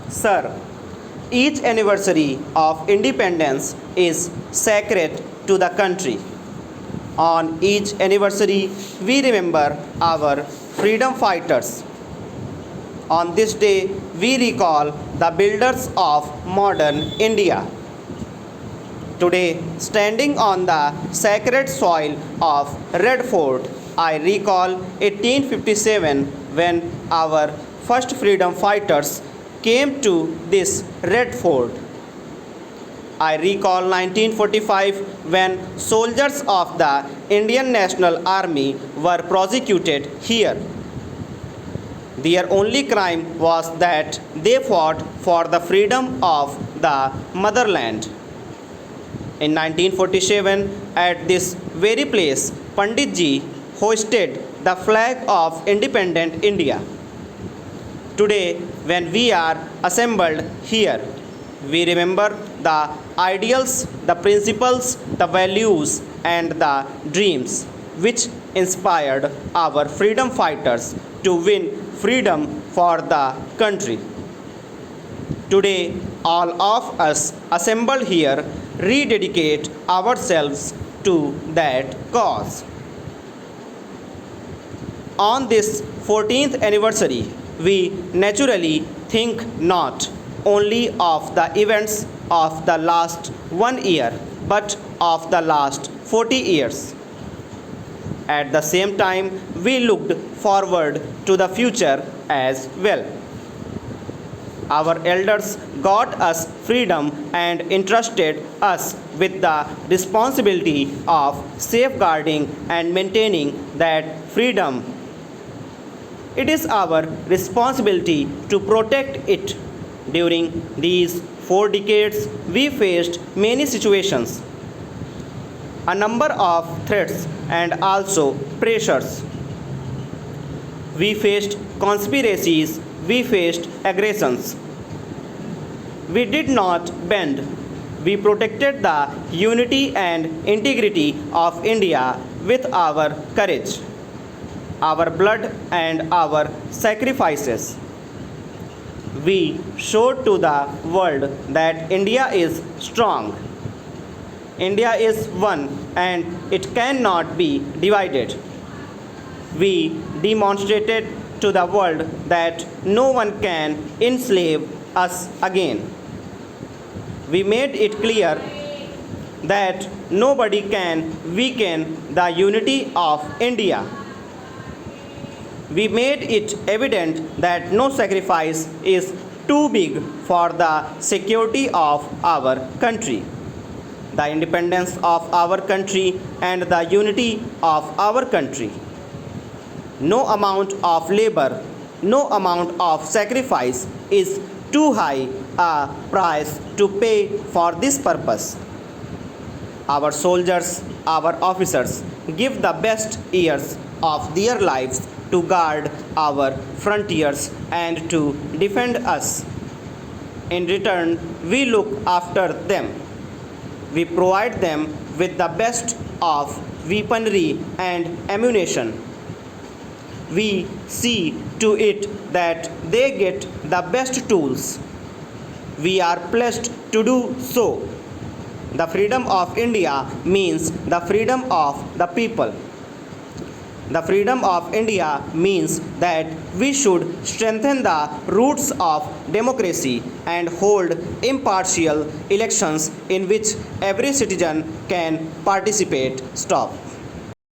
Sir, each anniversary of independence is sacred to the country. On each anniversary, we remember our freedom fighters. On this day, we recall the builders of modern India. Today, standing on the sacred soil of Red Fort, I recall 1857 when our first freedom fighters came to this Red Fort. I recall 1945 when soldiers of the Indian National Army were prosecuted here. Their only crime was that they fought for the freedom of the motherland. In 1947, at this very place, Pandit Ji hoisted the flag of independent India. Today, when we are assembled here, we remember the ideals, the principles, the values, and the dreams which inspired our freedom fighters to win freedom for the country. Today, all of us assembled here rededicate ourselves to that cause. On this 14th anniversary, we naturally think not only of the events of the last 1 year, but of the last 40 years. At the same time, we looked forward to the future as well. Our elders got us freedom and entrusted us with the responsibility of safeguarding and maintaining that freedom. It is our responsibility to protect it. During these 4 decades, we faced many situations, a number of threats, and also pressures. We faced conspiracies, we faced aggressions. We did not bend. We protected the unity and integrity of India with our courage, our blood, and our sacrifices. We showed to the world that India is strong. India is one and it cannot be divided. We demonstrated to the world that no one can enslave us again. We made it clear that nobody can weaken the unity of India. We made it evident that no sacrifice is too big for the security of our country, the independence of our country, and the unity of our country. No amount of labor, no amount of sacrifice is too high a price to pay for this purpose. Our soldiers, our officers give the best years of their lives to guard our frontiers and to defend us. In return, we look after them. We provide them with the best of weaponry and ammunition. We see to it that they get the best tools. We are pledged to do so. The freedom of India means the freedom of the people. The freedom of India means that we should strengthen the roots of democracy and hold impartial elections in which every citizen can participate. Stop.